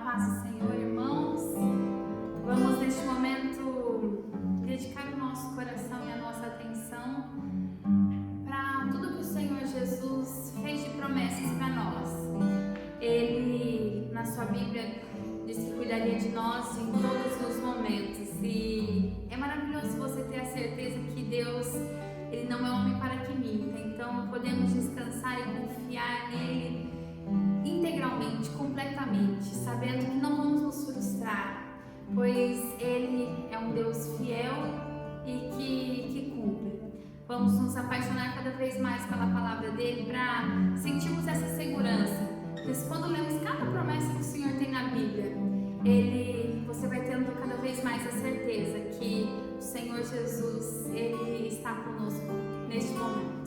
paz do Senhor, irmãos. Vamos neste momento dedicar o nosso coração e a nossa atenção para tudo que o Senhor Jesus fez de promessas para nós. Ele, na sua Bíblia, disse que cuidaria de nós em todos os momentos. E é maravilhoso você ter a certeza que Deus, Ele não é homem para que minta. Então podemos descansar e confiar nele integralmente, completamente, sabendo que não vamos nos frustrar, pois Ele é um Deus fiel e que cumpre. Vamos nos apaixonar cada vez mais pela palavra dele para sentirmos essa segurança, porque quando lemos cada promessa que o Senhor tem na Bíblia, você vai tendo cada vez mais a certeza que o Senhor Jesus, Ele está conosco neste momento.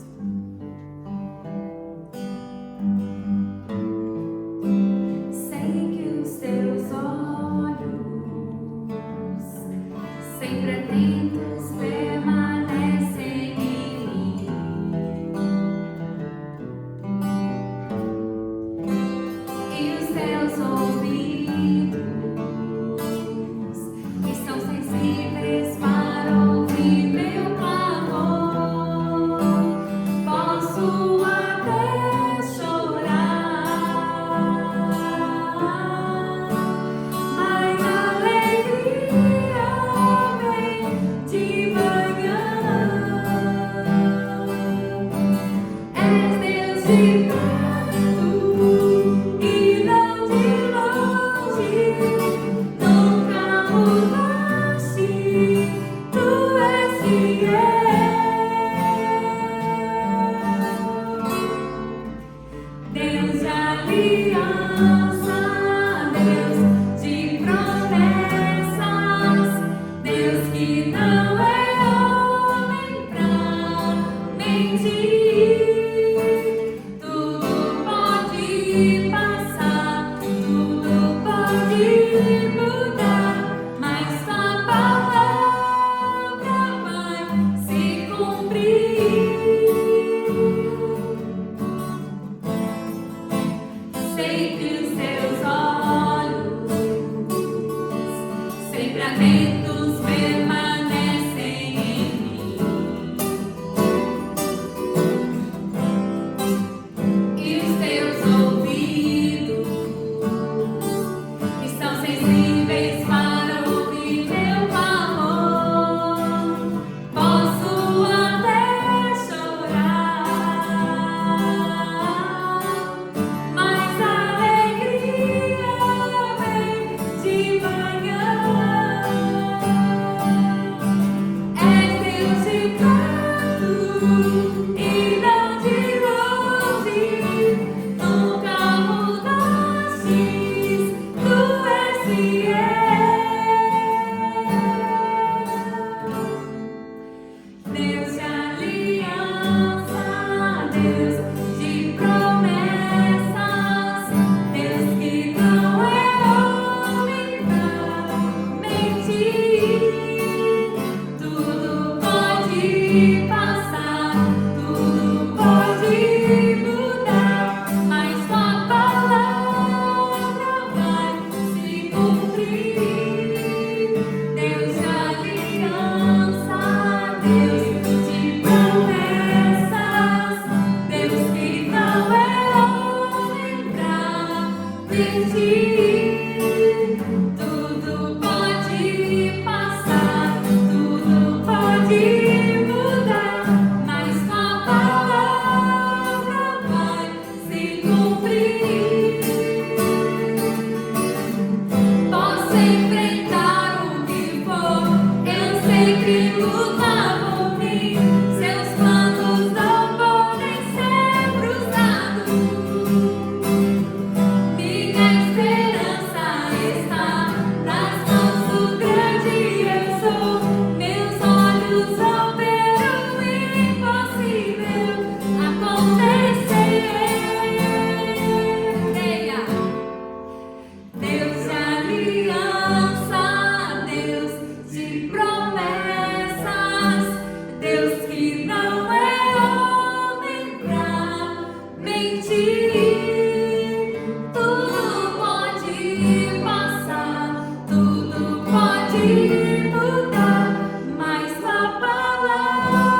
pode mudar, mas a palavra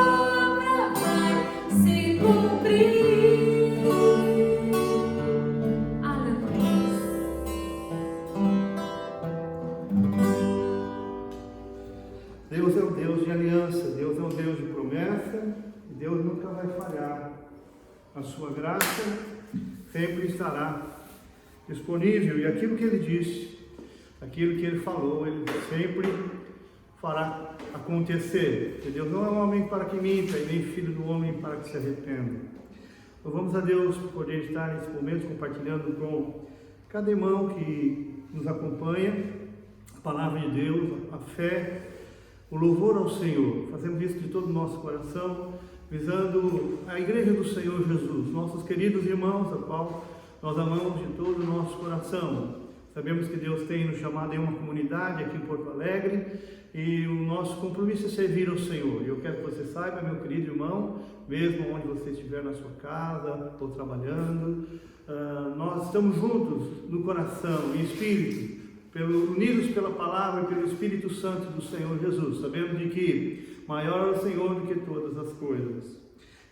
vai se cumprir. Aleluia. Deus é um Deus de aliança, Deus é um Deus de promessa, e Deus nunca vai falhar. A sua graça sempre estará disponível, e aquilo que Ele disse, aquilo que Ele falou, Ele sempre fará acontecer. Porque Deus não é um homem para que minta, e nem filho do homem para que se arrependa. Louvamos a Deus por poder estar nesse momento compartilhando com cada irmão que nos acompanha a palavra de Deus, a fé, o louvor ao Senhor. Fazemos isso de todo o nosso coração, visando a igreja do Senhor Jesus, nossos queridos irmãos, a qual nós amamos de todo o nosso coração. Sabemos que Deus tem nos chamado em uma comunidade aqui em Porto Alegre, e o nosso compromisso é servir ao Senhor. Eu quero que você saiba, meu querido irmão, mesmo onde você estiver na sua casa ou trabalhando, nós estamos juntos no coração, em espírito, unidos pela palavra e pelo Espírito Santo do Senhor Jesus. Sabemos de que maior é o Senhor do que todas as coisas.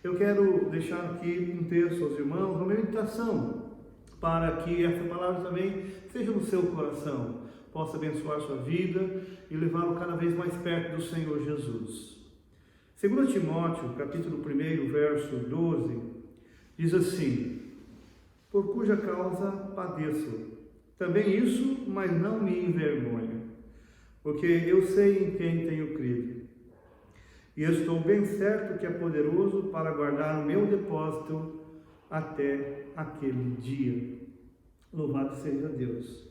Eu quero deixar aqui um texto aos irmãos, uma meditação, para que essa palavra também seja no seu coração, possa abençoar sua vida e levá-lo cada vez mais perto do Senhor Jesus. 2 Timóteo, capítulo 1, verso 12, diz assim: por cuja causa padeço, também isso, mas não me envergonho, porque eu sei em quem tenho crido, e estou bem certo que é poderoso para guardar o meu depósito até aquele dia. Louvado seja Deus.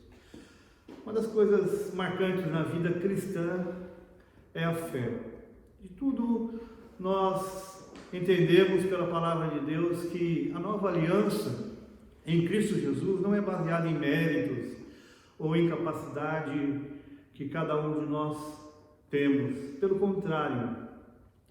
Uma das coisas marcantes na vida cristã é a fé. De tudo nós entendemos pela palavra de Deus que a nova aliança em Cristo Jesus não é baseada em méritos ou em capacidade que cada um de nós temos. Pelo contrário,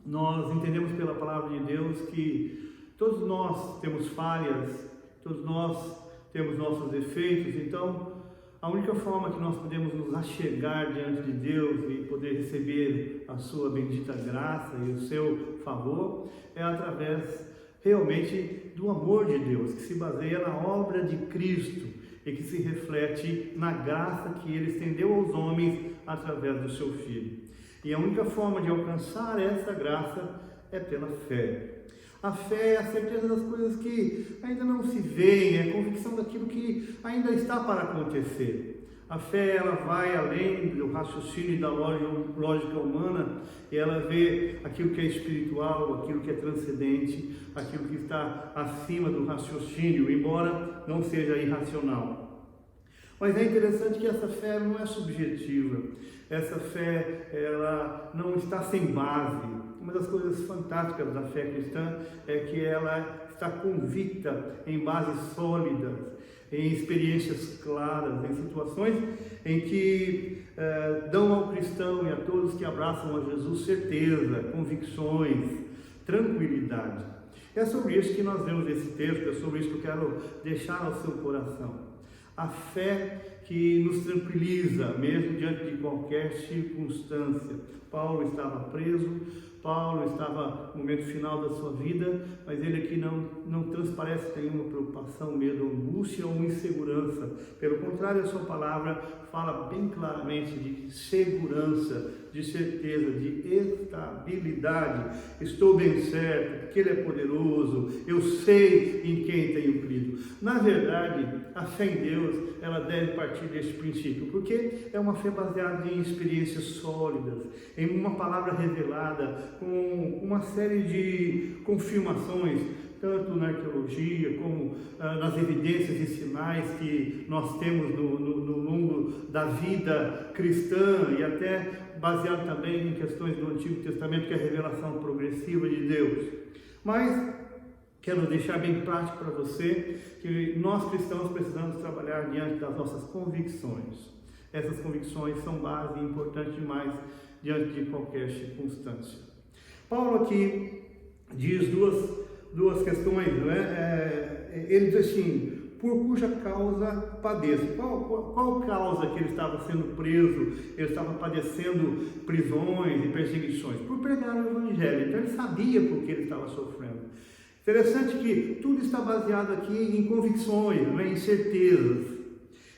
nós entendemos pela palavra de Deus que todos nós temos falhas, todos nós temos nossos defeitos. Então, a única forma que nós podemos nos achegar diante de Deus e poder receber a sua bendita graça e o seu favor é através realmente do amor de Deus, que se baseia na obra de Cristo e que se reflete na graça que Ele estendeu aos homens através do seu Filho. E a única forma de alcançar essa graça é pela fé. A fé é a certeza das coisas que ainda não se veem, é a convicção daquilo que ainda está para acontecer. A fé, ela vai além do raciocínio e da lógica humana, e ela vê aquilo que é espiritual, aquilo que é transcendente, aquilo que está acima do raciocínio, embora não seja irracional. Mas é interessante que essa fé não é subjetiva, essa fé, ela não está sem base. Uma das coisas fantásticas da fé cristã é que ela está convicta em bases sólidas, em experiências claras, em situações em que dão ao cristão e a todos que abraçam a Jesus certeza, convicções, tranquilidade. É sobre isso que nós vemos esse texto, é sobre isso que eu quero deixar ao seu coração. A fé que nos tranquiliza, mesmo diante de qualquer circunstância. Paulo estava preso, Paulo estava no momento final da sua vida, mas ele aqui não transparece nenhuma preocupação, medo, angústia ou insegurança. Pelo contrário, a sua palavra fala bem claramente de segurança, de certeza, de estabilidade. Estou bem certo que Ele é poderoso, eu sei em quem tenho crido. Na verdade, a fé em Deus, ela deve partir deste princípio, porque é uma fé baseada em experiências sólidas, em uma palavra revelada, com uma série de confirmações, tanto na arqueologia como nas evidências e sinais que nós temos no longo da vida cristã, e até baseado também em questões do Antigo Testamento, que é a revelação progressiva de Deus. Mas quero deixar bem prático para você que nós cristãos precisamos trabalhar diante das nossas convicções. Essas convicções são base importante demais diante de qualquer circunstância. Paulo aqui diz duas questões, não é? Ele diz assim: por cuja causa padeço. Qual causa que ele estava sendo preso? Ele estava padecendo prisões e perseguições? Por pregar o Evangelho. Então ele sabia por que ele estava sofrendo. Interessante que tudo está baseado aqui em convicções, não é? Em certezas.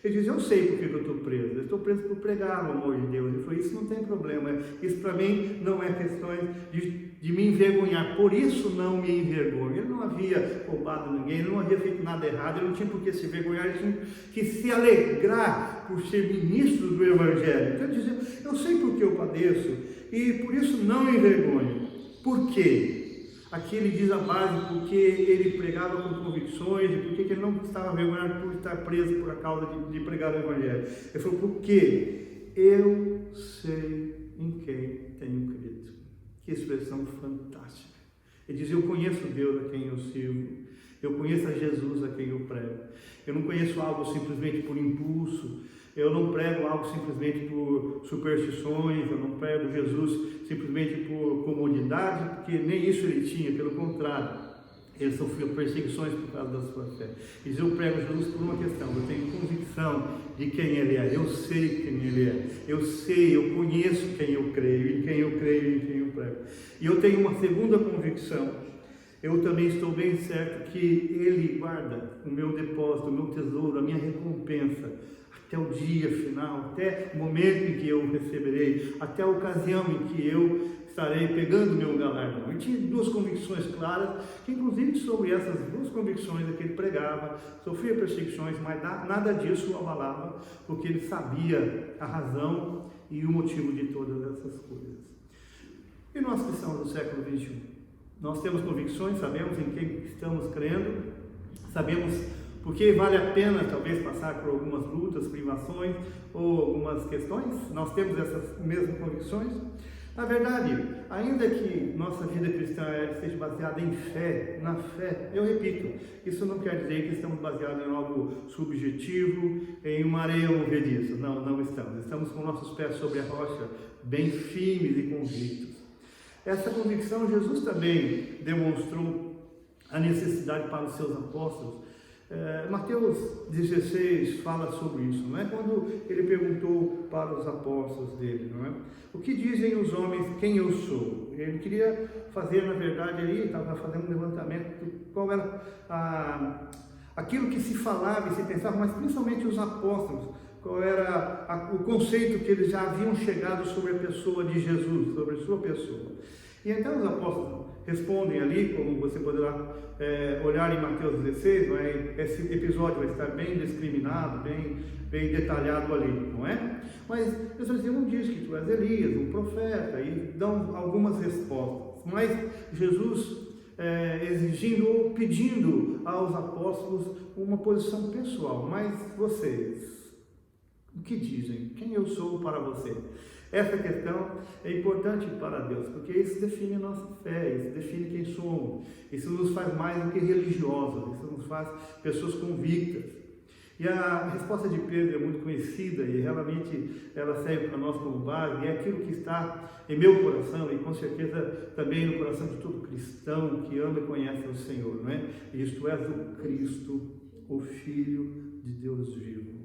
Ele diz, eu sei por que eu estou preso. Eu estou preso por pregar o amor de Deus. Ele falou, isso não tem problema. Isso para mim não é questão de me envergonhar. Por isso não me envergonho. Ele não havia roubado ninguém, ele não havia feito nada errado, ele não tinha por que se envergonhar, ele tinha que se alegrar por ser ministro do Evangelho. Então ele diz, eu sei por que eu padeço e por isso não me envergonho. Por quê? Aqui ele diz a base porque ele pregava com convicções e porque ele não estava vergonhado por estar preso por causa de pregar o Evangelho. Ele falou, porque eu sei em quem tenho crido. Que expressão fantástica. Ele diz, eu conheço Deus a quem eu sirvo, eu conheço a Jesus a quem eu prego. Eu não conheço algo simplesmente por impulso, eu não prego algo simplesmente por superstições, eu não prego Jesus simplesmente por comodidade, porque nem isso ele tinha, pelo contrário, ele sofreu perseguições por causa da sua fé. Ele diz, eu prego Jesus por uma questão, eu tenho convicção de quem ele é, eu sei quem ele é, eu sei, eu conheço quem eu creio, em quem eu creio e em quem eu prego. E eu tenho uma segunda convicção, eu também estou bem certo que ele guarda o meu depósito, o meu tesouro, a minha recompensa, até o dia final, até o momento em que eu receberei, até a ocasião em que eu estarei pegando o meu galardão. E tinha duas convicções claras, que inclusive sobre essas duas convicções é que ele pregava, sofria perseguições, mas nada disso o abalava, porque ele sabia a razão e o motivo de todas essas coisas. E nós cristãos do século XXI, nós temos convicções, sabemos em quem estamos crendo, sabemos porque vale a pena talvez passar por algumas lutas, privações ou algumas questões. Nós temos essas mesmas convicções. Na verdade, ainda que nossa vida cristã esteja baseada em fé, na fé, eu repito, isso não quer dizer que estamos baseados em algo subjetivo, em uma areia movediça. Não, não estamos. Estamos com nossos pés sobre a rocha, bem firmes e convictos. Essa convicção Jesus também demonstrou a necessidade para os seus apóstolos. Mateus 16 fala sobre isso, não é? Quando ele perguntou para os apóstolos dele, não é? O que dizem os homens quem eu sou? Ele queria fazer, na verdade, ele estava fazendo um levantamento de qual era aquilo que se falava e se pensava, mas principalmente os apóstolos, qual era o conceito que eles já haviam chegado sobre a pessoa de Jesus, sobre a sua pessoa. E então os apóstolos respondem ali, como você poderá olhar em Mateus 16, esse episódio vai estar bem discriminado, bem detalhado ali, não é? Mas eles dizem, diz que tu és Elias, um profeta, e dão algumas respostas. Mas Jesus exigindo ou pedindo aos apóstolos uma posição pessoal. Mas vocês, o que dizem? Quem eu sou para vocês? Essa questão é importante para Deus, porque isso define a nossa fé, isso define quem somos, isso nos faz mais do que religiosos, isso nos faz pessoas convictas. E a resposta de Pedro é muito conhecida e realmente ela serve para nós como base, e é aquilo que está em meu coração e com certeza também no coração de todo cristão que ama e conhece o Senhor, não é? Isto és o Cristo, o Filho de Deus vivo.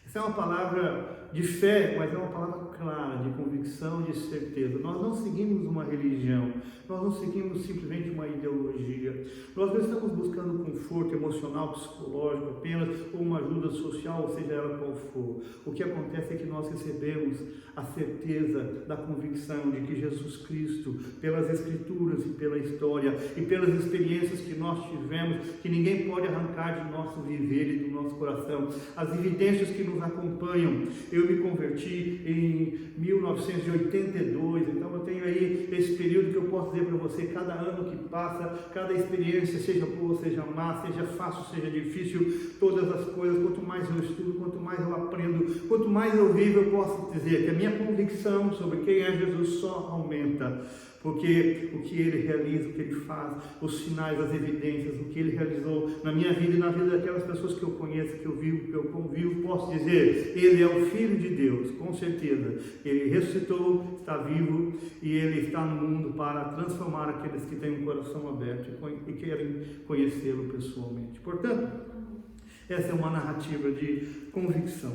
Essa é uma palavra de fé, mas é uma palavra clara, de convicção, de certeza. Nós não seguimos uma religião, nós não seguimos simplesmente uma ideologia, nós não estamos buscando conforto emocional, psicológico apenas, ou uma ajuda social, ou seja ela qual for. O que acontece é que nós recebemos a certeza da convicção de que Jesus Cristo, pelas Escrituras e pela história, e pelas experiências que nós tivemos, que ninguém pode arrancar de nosso viver e do nosso coração, as evidências que nos acompanham. Eu me converti em 1982, então eu tenho aí esse período que eu posso dizer para você, cada ano que passa, cada experiência, seja boa, seja má, seja fácil, seja difícil, todas as coisas, quanto mais eu estudo, quanto mais eu aprendo, quanto mais eu vivo, eu posso dizer que a minha convicção sobre quem é Jesus só aumenta. Porque o que ele realiza, o que ele faz, os sinais, as evidências, o que ele realizou na minha vida e na vida daquelas pessoas que eu conheço, que eu vivo, que eu convivo, posso dizer, ele é o Filho de Deus, com certeza. Ele ressuscitou, está vivo e ele está no mundo para transformar aqueles que têm um coração aberto e querem conhecê-lo pessoalmente. Portanto, Essa é uma narrativa de convicção.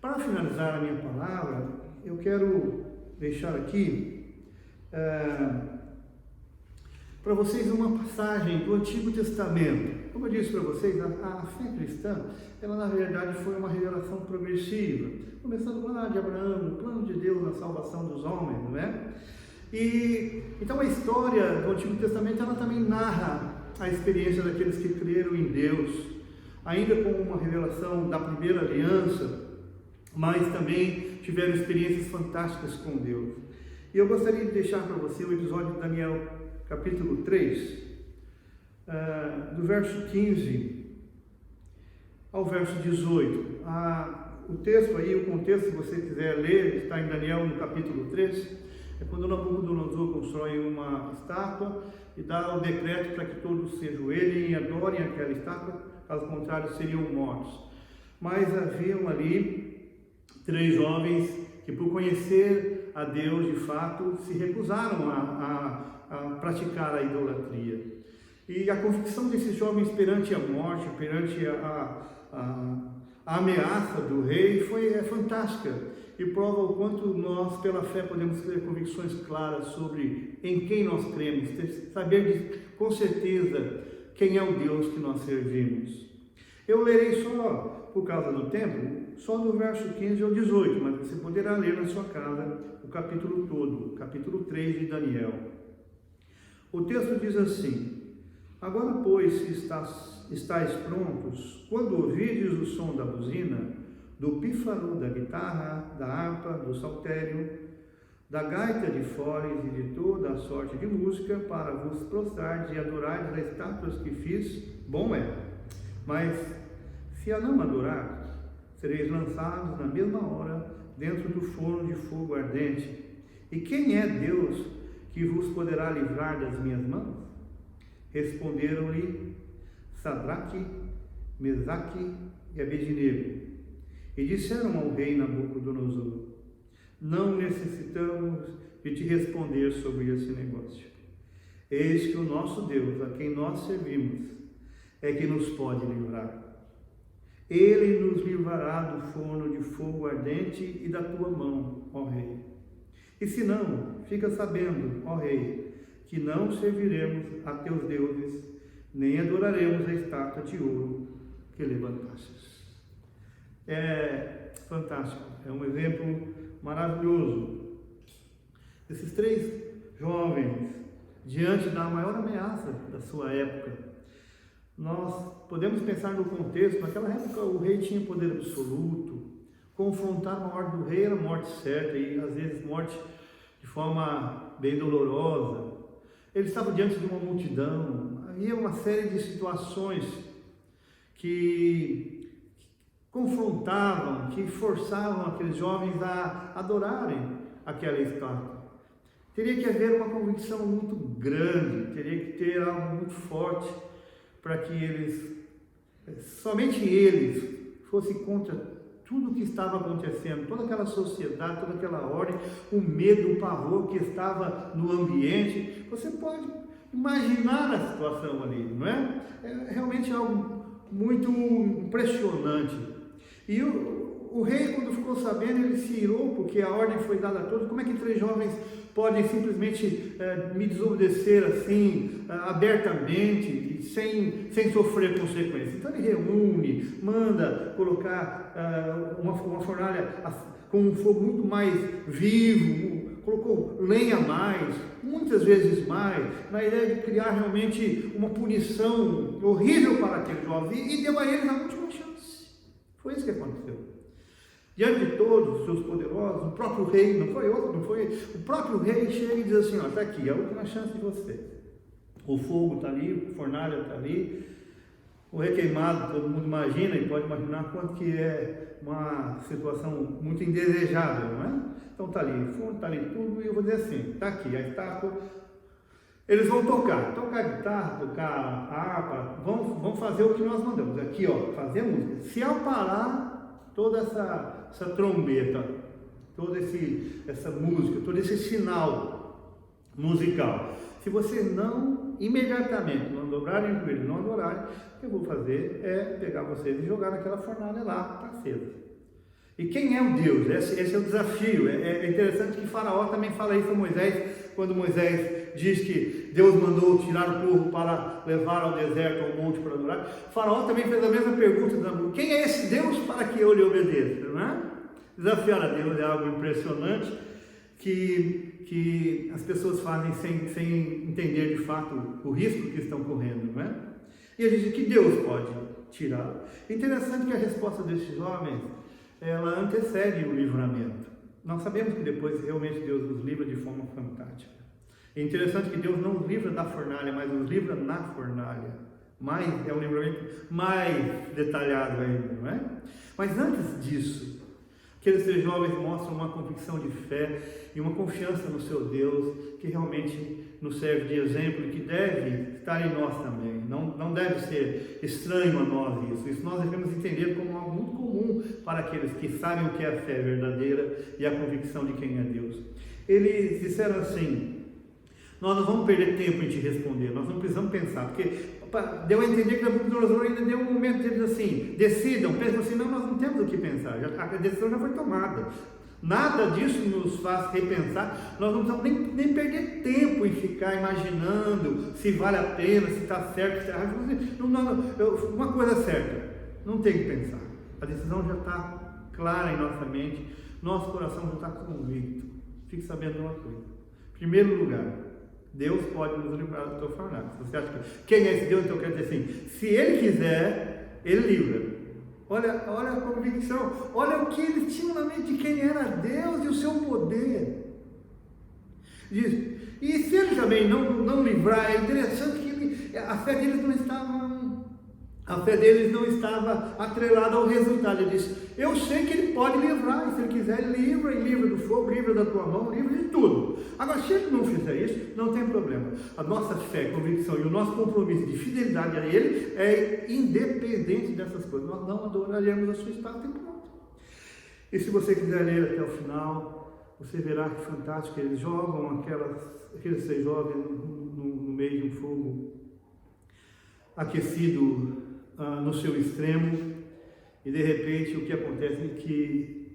Para finalizar a minha palavra, eu quero deixar aqui para vocês uma passagem do Antigo Testamento. Como eu disse para vocês, a fé cristã, ela na verdade foi uma revelação progressiva, começando lá de Abraão, o plano de Deus na salvação dos homens, não é? E então a história do Antigo Testamento, ela também narra a experiência daqueles que creram em Deus, ainda com uma revelação da primeira aliança, mas também tiveram experiências fantásticas com Deus. E eu gostaria de deixar para você o episódio de Daniel, capítulo 3, do verso 15 ao verso 18. O texto aí, o contexto, se você quiser ler, está em Daniel no capítulo 3, é quando Nabucodonosor constrói uma estátua e dá o decreto para que todos se ajoelhem e adorem aquela estátua, caso contrário seriam mortos. Mas haviam ali 3 jovens que, por conhecer a Deus de fato, se recusaram a praticar a idolatria. E a convicção desses jovens perante a morte, perante a ameaça do rei, é fantástica e prova o quanto nós, pela fé, podemos ter convicções claras sobre em quem nós cremos, saber com certeza quem é o Deus que nós servimos. Eu lerei só, por causa do tempo, só do verso 15 ao 18, mas você poderá ler na sua casa o capítulo todo, capítulo 3 de Daniel. O texto diz assim: agora, pois, se estáis prontos, quando ouvirdes o som da buzina, do pífaro, da guitarra, da harpa, do saltério, da gaita de foles e de toda a sorte de música, para vos prostrardes e adorardes as estátuas que fiz, bom é. Mas, se a não adorardes, sereis lançados na mesma hora dentro do forno de fogo ardente. E quem é Deus que vos poderá livrar das minhas mãos? Responderam-lhe Sadraque, Mesaque e Abednego, e disseram ao rei Nabucodonosor: não necessitamos de te responder sobre esse negócio. Eis que o nosso Deus, a quem nós servimos, é que nos pode livrar. Ele nos livrará do forno de fogo ardente e da tua mão, ó rei. E se não, fica sabendo, ó rei, que não serviremos a teus deuses, nem adoraremos a estátua de ouro que levantastes. É fantástico, é um exemplo maravilhoso. Esses 3 jovens, diante da maior ameaça da sua época, nós podemos pensar no contexto. Naquela época o rei tinha poder absoluto, confrontar uma ordem do rei era morte certa, e às vezes morte de forma bem dolorosa. Ele estava diante de uma multidão, havia uma série de situações que confrontavam, que forçavam aqueles jovens a adorarem aquela estátua. Teria que haver uma convicção muito grande, teria que ter algo muito forte para que somente eles, fossem contra tudo o que estava acontecendo, toda aquela sociedade, toda aquela ordem, o medo, o pavor que estava no ambiente. Você pode imaginar a situação ali, não é? É realmente algo muito impressionante. E o rei, quando ficou sabendo, ele se irou, porque a ordem foi dada a todos. Como é que 3 jovens podem simplesmente me desobedecer assim, abertamente, sem sofrer consequências? Então ele reúne, manda colocar uma fornalha com um fogo muito mais vivo, colocou lenha a mais, muitas vezes mais, na ideia de criar realmente uma punição horrível para aqueles jovens, e deu a eles a última chance. Foi isso que aconteceu. Diante de todos os seus poderosos, o próprio rei, não foi outro, não foi, o próprio rei chega e diz assim: ó, está aqui, a última chance de você. O fogo está ali, a fornalha está ali, o rei queimado, todo mundo imagina e pode imaginar quanto que é uma situação muito indesejável, não é? Então está ali, o forno está ali tudo, e eu vou dizer assim: está aqui a estátua. Eles vão tocar guitarra, tocar a harpa, vão fazer o que nós mandamos. Aqui, ó, fazer música. Se ao parar toda essa trombeta, toda essa música, todo esse sinal musical, se você não imediatamente, não dobrarem o joelho, não adorarem, o que eu vou fazer é pegar vocês e jogar naquela fornalha lá, está acesa. E quem é o Deus? Esse é o desafio. É interessante que Faraó também fala isso a Moisés, quando Moisés diz que Deus mandou tirar o povo para levar ao deserto, ao monte para adorar. Faraó também fez a mesma pergunta: quem é esse Deus para que eu lhe obedeça? Não é? Desafiar a Deus é algo impressionante que as pessoas fazem sem entender de fato o risco que estão correndo, não é? E ele diz que Deus pode tirá-lo. Interessante que a resposta desses homens, ela antecede o livramento. Nós sabemos que depois realmente Deus nos livra de forma fantástica. É interessante que Deus não nos livra da fornalha, mas nos livra na fornalha. É um livramento mais detalhado ainda, não é? Mas antes disso, aqueles três jovens mostram uma convicção de fé e uma confiança no seu Deus, que realmente nos serve de exemplo e que deve estar em nós também. Não deve ser estranho a nós isso. Isso nós devemos entender como algo muito comum para aqueles que sabem o que é a fé verdadeira e a convicção de quem é Deus. Eles disseram assim: nós não vamos perder tempo em te responder, nós não precisamos pensar, porque deu a entender que Nabucodonosor ainda deu um momento deles assim: decidam, pensam assim, não, nós não temos o que pensar, a decisão já foi tomada. Nada disso nos faz repensar, nós não precisamos nem perder tempo em ficar imaginando se vale a pena, se está certo, se está errado. Uma coisa é certa, não tem que pensar, a decisão já está clara em nossa mente, nosso coração já está convicto. Fique sabendo de uma coisa: em primeiro lugar, Deus pode nos livrar do teu fornalha. Você acha que quem é esse Deus? Então quer dizer assim, se Ele quiser, Ele livra. Olha a convicção, olha o que eles tinham na mente de quem era Deus e o seu poder. Diz, e se Ele também não livrar, é interessante que a fé deles não estava atrelada ao resultado. Ele disse: eu sei que Ele pode livrar, e se Ele quiser, Ele livra do fogo, livra da tua mão, livra de tudo. Agora, se Ele não fizer isso, não tem problema. A nossa fé, convicção e o nosso compromisso de fidelidade a Ele é independente dessas coisas. Nós não adoraremos a sua estátua e pronto. E se você quiser ler até o final, você verá que fantástico. Eles jogam aqueles seis jovens no meio de um fogo aquecido no seu extremo, e de repente o que acontece é que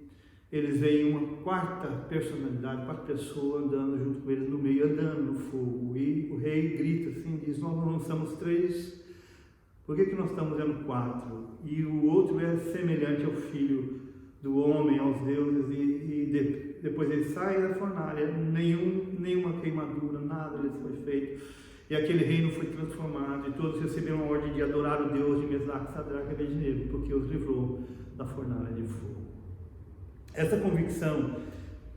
eles veem uma quarta personalidade, quarta pessoa andando junto com eles no meio, andando no fogo, e o rei grita assim, diz: nós não somos três, por que nós estamos vendo quatro? E o outro é semelhante ao filho do homem, aos deuses, e depois ele sai da fornalha, nenhuma queimadura, nada lhes foi feito. E aquele reino foi transformado, e todos receberam a ordem de adorar o Deus de Mesaque, Sadraque e Abednego, porque os livrou da fornalha de fogo. Essa convicção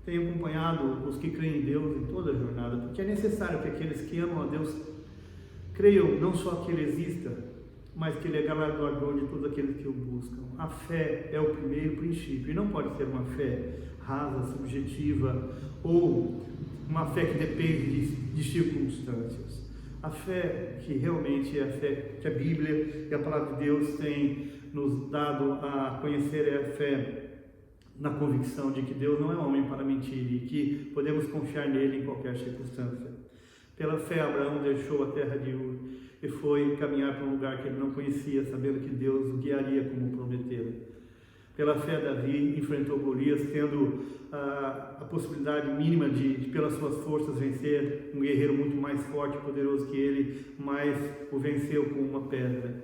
tem acompanhado os que creem em Deus em toda a jornada, porque é necessário que aqueles que amam a Deus creiam não só que Ele exista, mas que Ele é galardoador de todos aqueles que o buscam. A fé é o primeiro princípio, e não pode ser uma fé rasa, subjetiva, ou uma fé que depende de circunstâncias. A fé que realmente é a fé que a Bíblia e a Palavra de Deus tem nos dado a conhecer é a fé na convicção de que Deus não é homem para mentir e que podemos confiar nele em qualquer circunstância. Pela fé, Abraão deixou a terra de Ur e foi caminhar para um lugar que ele não conhecia, sabendo que Deus o guiaria como prometera. Pela fé, Davi enfrentou Golias, tendo a possibilidade mínima de, pelas suas forças, vencer um guerreiro muito mais forte e poderoso que ele, mas o venceu com uma pedra.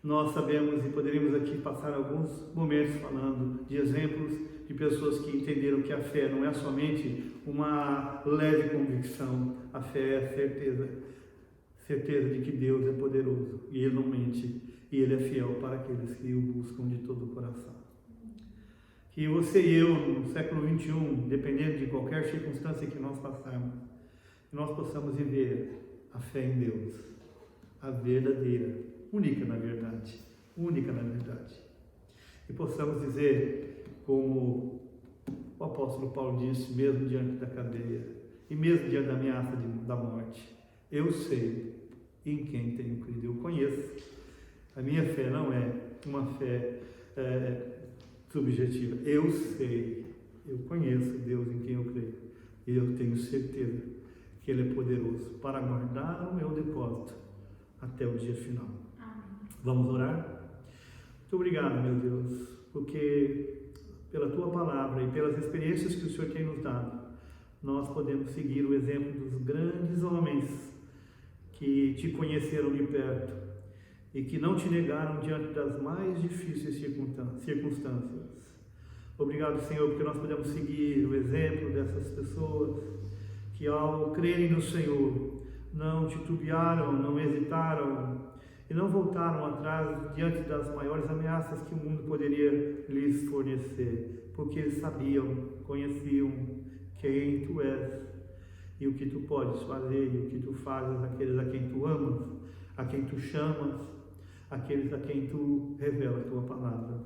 Nós sabemos e poderíamos aqui passar alguns momentos falando de exemplos de pessoas que entenderam que a fé não é somente uma leve convicção, a fé é a certeza de que Deus é poderoso e Ele não mente, e Ele é fiel para aqueles que o buscam de todo o coração. Que você e eu, no século XXI, dependendo de qualquer circunstância que nós passarmos, nós possamos viver a fé em Deus, a verdadeira, única na verdade, e possamos dizer, como o apóstolo Paulo disse, mesmo diante da cadeia, e mesmo diante da ameaça da morte: eu sei em quem tenho crido, eu conheço. A minha fé não é uma fé subjetiva. Eu sei, eu conheço Deus em quem eu creio, e eu tenho certeza que Ele é poderoso para guardar o meu depósito até o dia final. Amém. Vamos orar? Muito obrigado, meu Deus, porque pela Tua Palavra e pelas experiências que o Senhor tem nos dado, nós podemos seguir o exemplo dos grandes homens que Te conheceram de perto e que não Te negaram diante das mais difíceis circunstâncias. Obrigado, Senhor, porque nós podemos seguir o exemplo dessas pessoas que, ao crerem no Senhor, não titubearam, não hesitaram e não voltaram atrás diante das maiores ameaças que o mundo poderia lhes fornecer, porque eles sabiam, conheciam quem Tu és e o que Tu podes fazer e o que Tu fazes àqueles a quem Tu amas, a quem Tu chamas, àqueles a quem Tu revela a Tua palavra.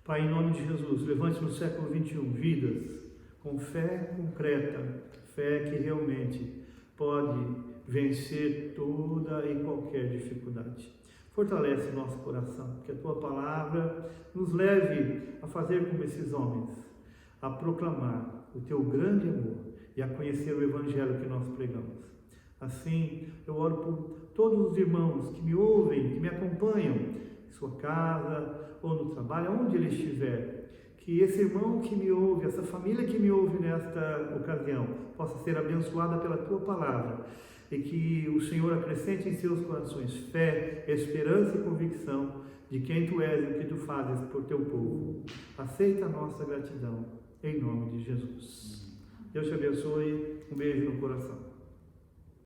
Pai, em nome de Jesus, levante no século XXI vidas com fé concreta, fé que realmente pode vencer toda e qualquer dificuldade. Fortalece nosso coração, que a Tua palavra nos leve a fazer como esses homens, a proclamar o Teu grande amor e a conhecer o Evangelho que nós pregamos. Assim, eu oro por todos os irmãos que me ouvem, que me acompanham, em sua casa ou no trabalho, onde ele estiver, que esse irmão que me ouve, essa família que me ouve nesta ocasião, possa ser abençoada pela Tua palavra e que o Senhor acrescente em seus corações fé, esperança e convicção de quem Tu és e o que Tu fazes por Teu povo. Aceita a nossa gratidão, em nome de Jesus. Deus te abençoe, um beijo no coração.